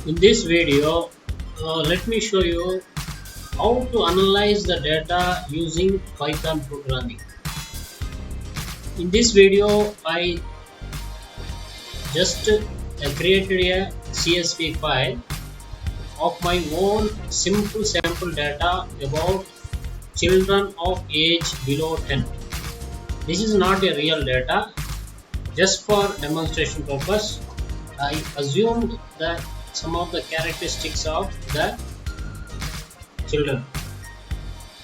In this video, let me show you how to analyze the data using Python programming. In this video, I just created a CSV file of my own simple sample data about children of age below 10. This is not a real data. Just for demonstration purpose, I assumed that some of the characteristics of the children.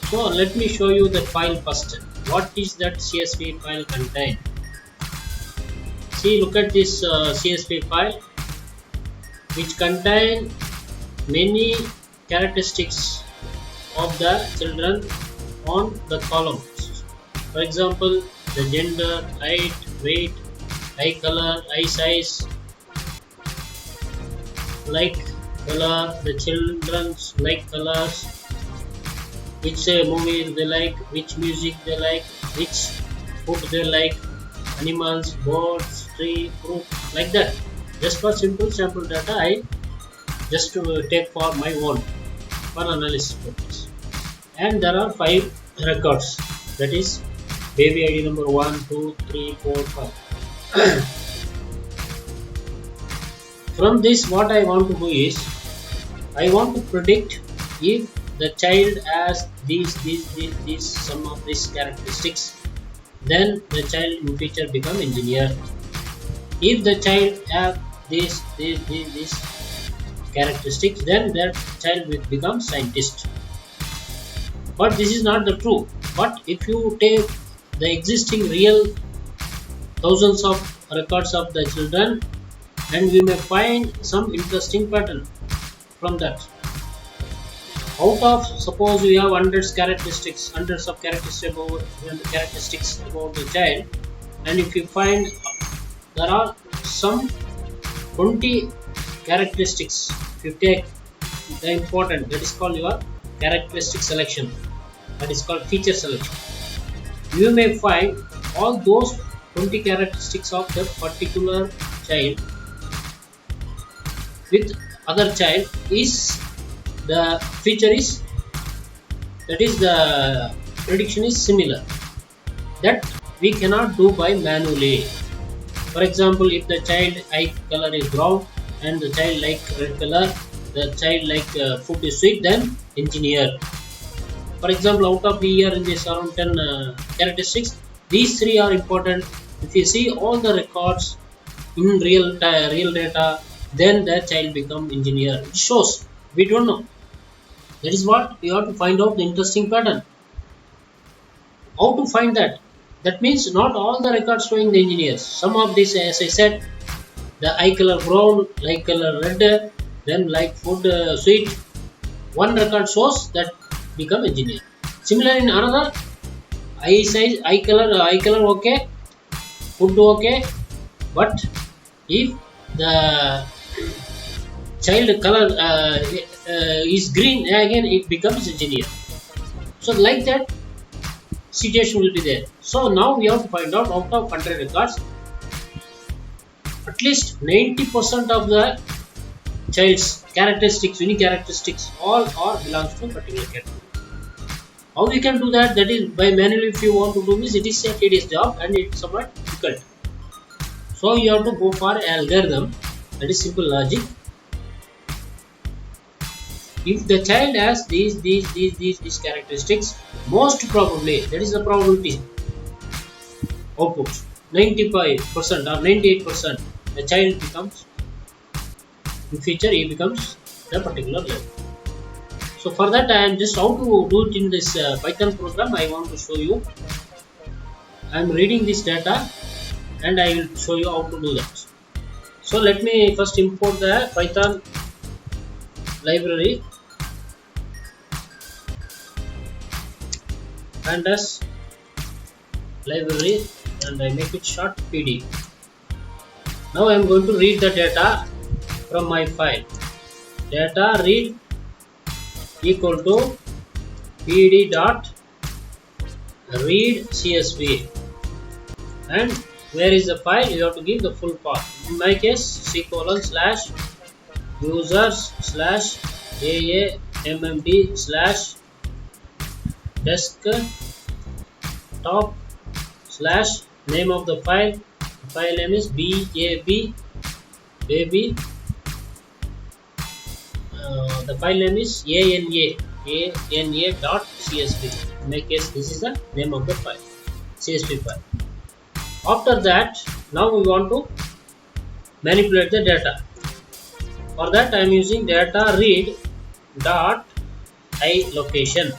So let me show you the file first. What is that CSV file contain? See, look at this CSV file, which contain many characteristics of the children on the columns. For example, the gender, height, weight, eye color, eye size, like color, the children's like colors, which movie they like, which music they like, which food they like, animals, birds, tree, fruit, like that. Just for simple sample data, I just take for my own for analysis purpose. And there are 5 records, that is baby ID number 1, 2, 3, 4, 5. From this, what I want to do is, I want to predict if the child has these some of these characteristics, then the child in future become engineer. If the child have these characteristics, then that child will become scientist. But this is not the true. But if you take the existing real thousands of records of the children, and we may find some interesting pattern from that. Out of, suppose we have hundreds of characteristics about the child, and if you find there are some 20 characteristics, if you take the important, that is called your characteristic selection, that is called feature selection. You may find all those 20 characteristics of the particular child with other child is the feature is, that is the prediction is similar. That we cannot do by manually. For example, if the child eye color is brown and the child like red color, the child like food is sweet, then engineer. For example, out of here in this around 10 characteristics, these 3 are important. If you see all the records in real data, then the child become engineer. It shows, we don't know. That is what we have to find out, the interesting pattern. How to find that? That means not all the records showing the engineers. Some of these, as I said, the eye color brown, like color red, then like food sweet. One record shows that become engineer. Similar in another, eye size, eye color okay, food okay, but if the child color is green, again it becomes engineer. So like that situation will be there. So now we have to find out of 100 records, at least 90% of the child's characteristics, unique characteristics, all belongs to particular category. How we can do that? That is by manually. If you want to do this, it is a tedious job and it's somewhat difficult. So you have to go for algorithm, that is simple logic. If the child has these characteristics, most probably, that is the probability output, 95% or 98%, the child becomes, in future he becomes the particular level. So for that, I am just how to do it in this Python program. I want to show you. I am reading this data and I will show you how to do that. So let me first import the Python library, pandas library, and I make it short pd. Now I am going to read the data from my file. Data read equal to pd dot read csv, and where is the file? You have to give the full path. In my case, c:/, users slash AAMMD slash desktop slash name of the file name is BAB baby. The file name is ana.csv. In my case, this is the name of the file, CSV file. After that, now we want to manipulate the data. For that, I am using data read dot iLocation.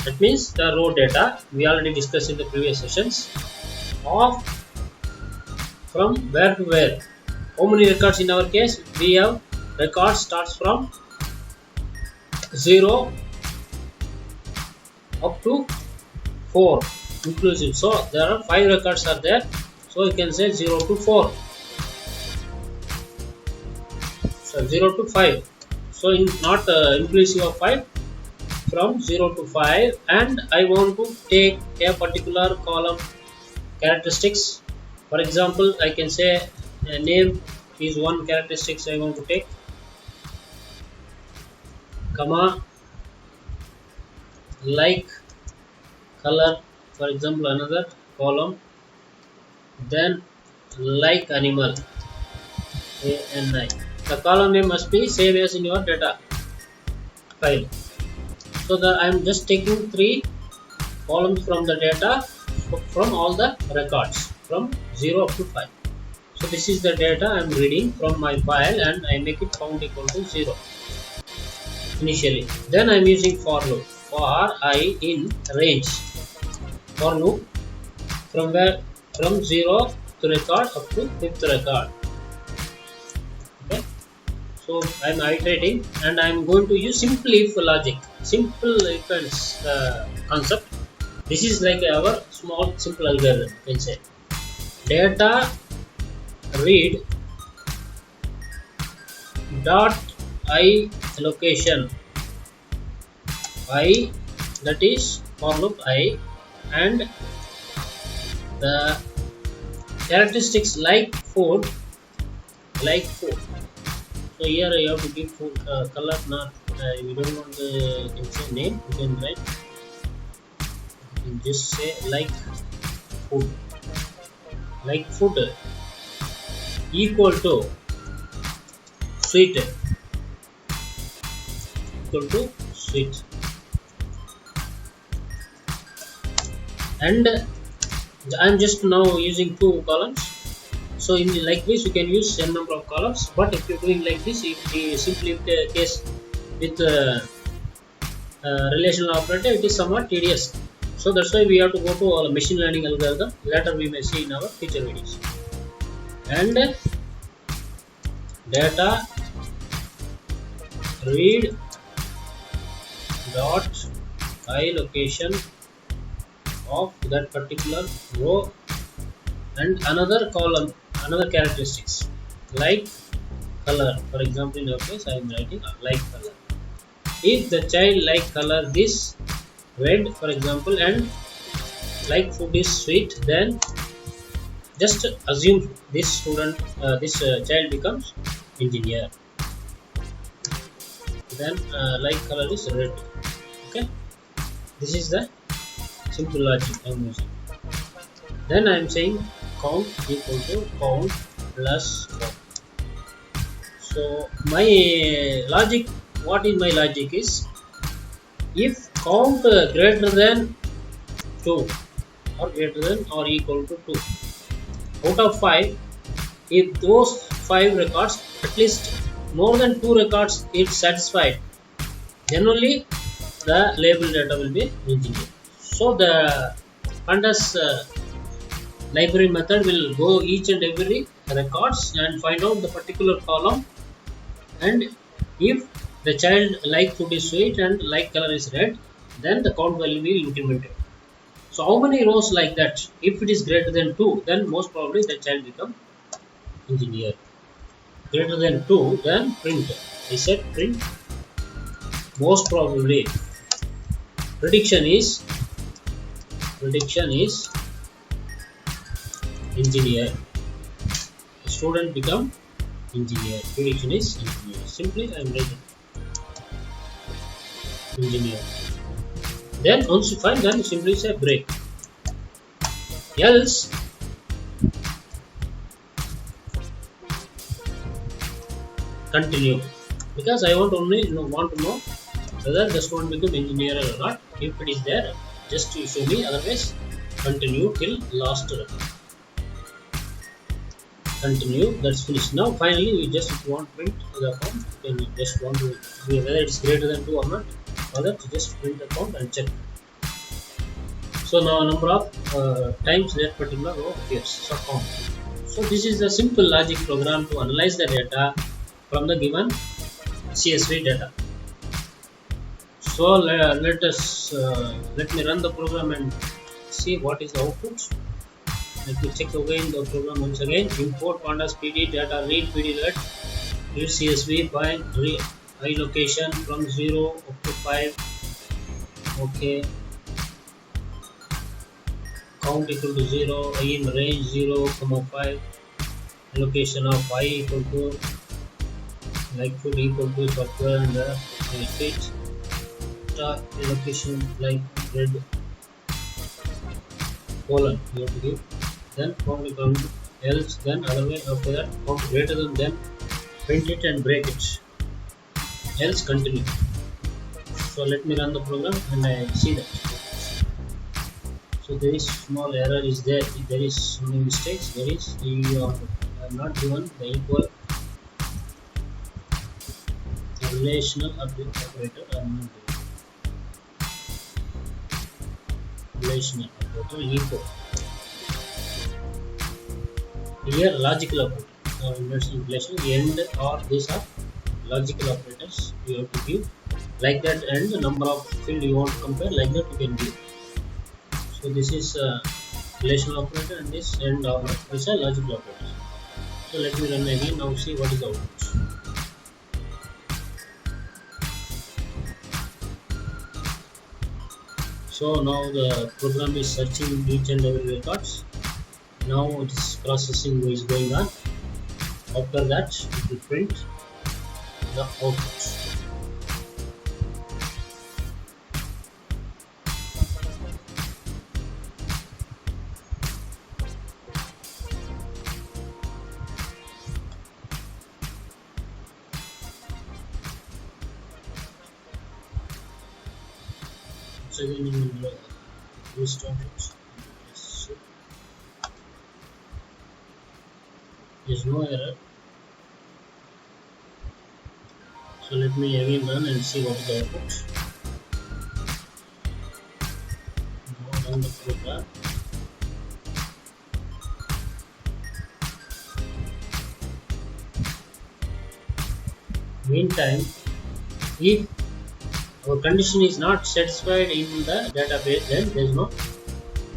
That means the raw data we already discussed in the previous sessions of from where to where. How many records in our case? We have records starts from 0 up to 4 inclusive. So there are 5 records are there. So you can say 0 to 4. So 0 to 5. So in not inclusive of 5, from 0 to 5, and I want to take a particular column characteristics. For example, I can say name is one characteristics I want to take, comma, like color, for example, another column, then like animal, ANI. The column name must be same as in your data file. So I am just taking 3 columns from the data from all the records from 0 up to 5. So this is the data I am reading from my file, and I make it count equal to 0 initially. Then I am using for loop, for I in range, for loop from 0 to record up to 5th record. Okay, so I am iterating, and I am going to use simple if logic, simple if else concept. This is like our small simple algorithm, you can say. Data read dot iLocation, I, that is for loop I, and the characteristics like food. So here I have to give food color, not you don't want the you can say name, you can write, you can just say like food equal to sweet, and I am just now using 2 columns. So in the like this you can use n number of columns, but if you are doing like this, if you simply case with relational operator, it is somewhat tedious. So that's why we have to go to a machine learning algorithm. Later we may see in our future videos. And data read dot iLocation of that particular row, and another column, another characteristics like color. For example, in our case I am writing like color. If the child like color this red, for example, and like food is sweet, then just assume this student, child becomes engineer. Then like color is red. Okay, this is the simple logic I am using. Then I am saying count equal to count plus count. So my logic, what is my logic is, if count greater than 2 or greater than or equal to 2 out of 5, if those 5 records, at least more than 2 records is satisfied, then only the label data will be engineered. So the pandas library method will go each and every records and find out the particular column, and if the child like food is sweet and like color is red, then the count value will be implemented. So how many rows like that? If it is greater than 2, then most probably the child become engineer. Greater than 2, then print. I said print. Most probably prediction is engineer. The student become engineer. Prediction is engineer. Simply I am writing engineer. Then once you find, then simply say break. Else continue, because I want only want to know whether the student become engineer or not. If it is there, just you show me. Otherwise, continue till last run. Continue. That's finished. Now finally, we just want to print the account. Then you just want to see whether it's greater than 2 or not. For that, you just print the account and check. So now number of times that particular row appears. So count. So this is the simple logic program to analyze the data from the given CSV data. So let me run the program and see what is the output. Let me check again the program once again. Import pandas PD data, read PD let, read CSV, find I location from 0 up to 5. Okay. Count equal to 0, I in range 0, 5. Allocation of I equal to like food equal to software and the state. Allocation like red colon you have to give. Then count else, then other way. After that, count greater than them, print it and break it. Else continue. So let me run the program and I see that. So there is small error is there. If there is so many mistakes, there is I am not given the equal relational operator. I am not given relational operator equal. Here logical operator. Relation end or these are logical operators. You have to give like that, and the number of field you want to compare like that you can give. So this is a relational operator and this end or is a logical operator. So let me run again. Now see what is the output. So now the program is searching each and every records. Now this processing is going on. After that, it will print the output. So again, you will restart it. There's no error. So let me again run and see what is the output. Now run the program. Meantime, if our condition is not satisfied in the database, then there is no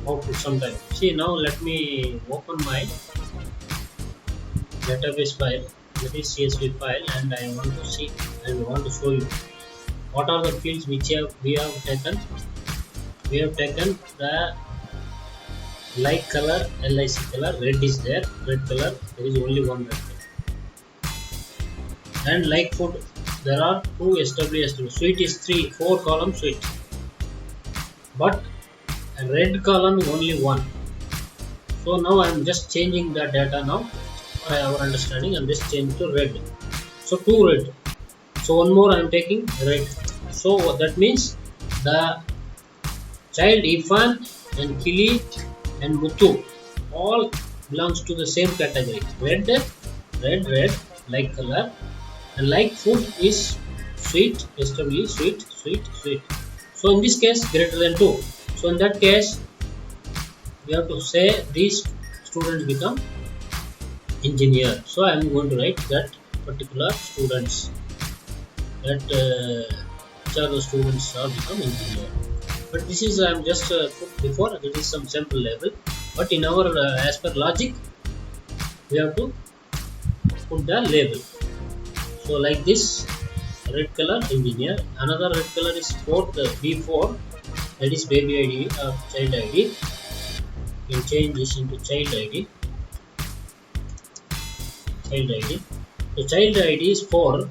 output sometime. See, now let me open my database file, that is CSV file, and I want to see and want to show you what are the fields which we have taken. We have taken the light color, LIC color, red is there, red color, there is only one red color. And like food, there are 2 SW. Sweet is 4 column sweet, but a red column is only 1. So now I am just changing the data now. For our understanding, and this change to red. So 2 red. So one more I am taking red. So that means the child Ifan and Kili and Muthu all belongs to the same category. Red, like color, and like food is sweet, SW, sweet. So in this case, greater than 2. So in that case, we have to say these students become engineer. So I am going to write that particular students, that which are the students are become engineer. But this is I am just put before, that is some sample level. But in our as per logic, we have to put the label. So like this, red color engineer. Another red color is B4, that is baby ID or child ID. You change this into child ID. The child ID is 4.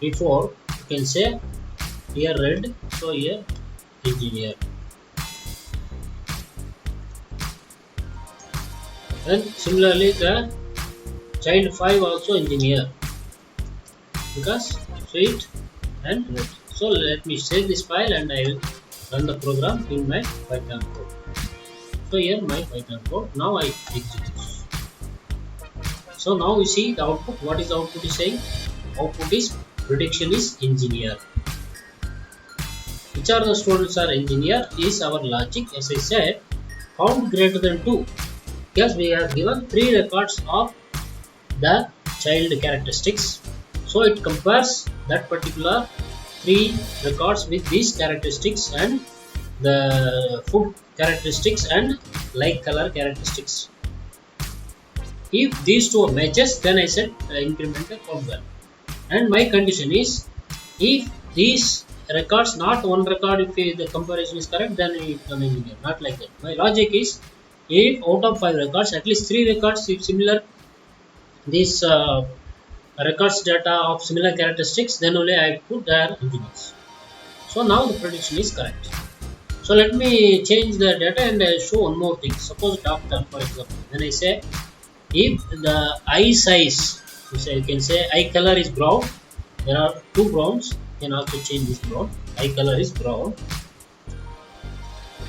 Before you can say here red, so here engineer. And similarly the child 5 also engineer, because sweet and red. So let me save this file and I will run the program in my Python code. So here my Python code. Now I execute. So now we see the output. What is the output is saying? Output is prediction is engineer. Which are the students are engineer is our logic. As I said, count greater than 2, because we have given 3 records of the child characteristics. So it compares that particular 3 records with these characteristics and the food characteristics and light color characteristics. If these two matches, then I said increment the count value. And my condition is, if these records, not one record, if the comparison is correct, then it become engineer. Not like that. My logic is, if out of 5 records, at least 3 records if similar, these records data of similar characteristics, then only I put their engineers. So now the prediction is correct. So let me change the data and I show one more thing. Suppose doctor, for example, when I say if the eye size, you can say eye color is brown, there are 2 browns, you can also change this brown, eye color is brown,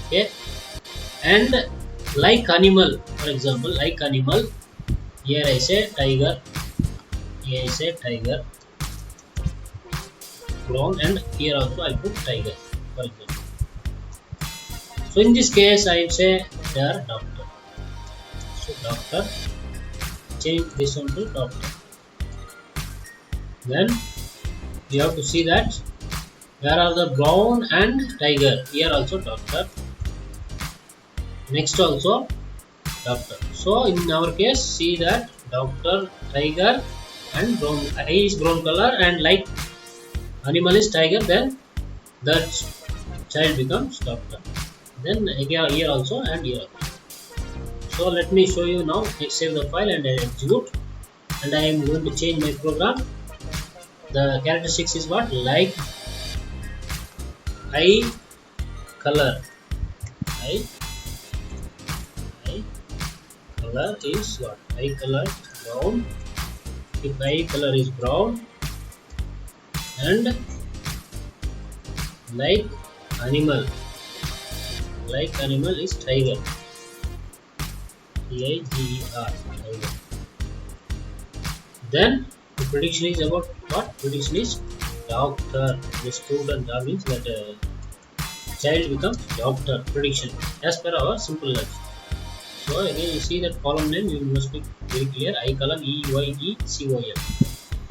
okay, and like animal, for example, like animal, here I say tiger, here I say tiger, brown, and here also I put tiger, for example. So in this case I say they are doctor. So doctor, change this one to doctor. Then you have to see that where are the brown and tiger. Here also doctor. Next also doctor. So in our case, see that doctor, tiger, and brown. Eye is brown color and like animal is tiger. Then that child becomes doctor. Then here also and here also. So let me show you now. I save the file and I execute, and I am going to change my program. The characteristics is what? Like eye color. Eye color is what? Eye color brown. If eye color is brown, and like animal is tiger. T-I-G-E-R, tiger. Then the prediction is about what? Prediction is doctor. The student, that means that child becomes doctor. Prediction as per our simple logic. So again you see that column name, you must be very clear. Eye color EYECOM.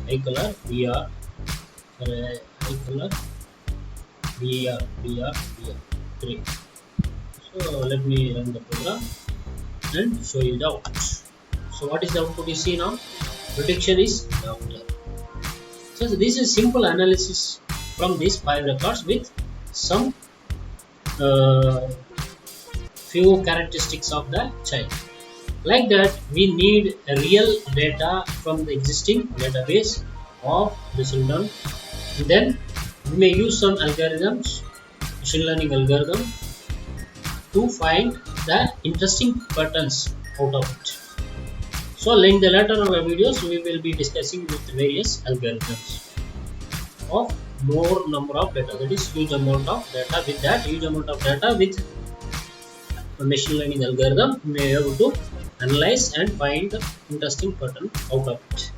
Eye color BR. Eye color BR 3. So let me run the program and show you the output. So what is the output you see now? Prediction is doctor. So this is simple analysis from these 5 records with some few characteristics of the child. Like that, we need a real data from the existing database of the children. Then we may use some algorithms, machine learning algorithm, to find the interesting patterns out of it. So in the later videos we will be discussing with various algorithms of more number of data, that is huge amount of data. With that huge amount of data, with a machine learning algorithm, we may be able to analyze and find the interesting pattern out of it.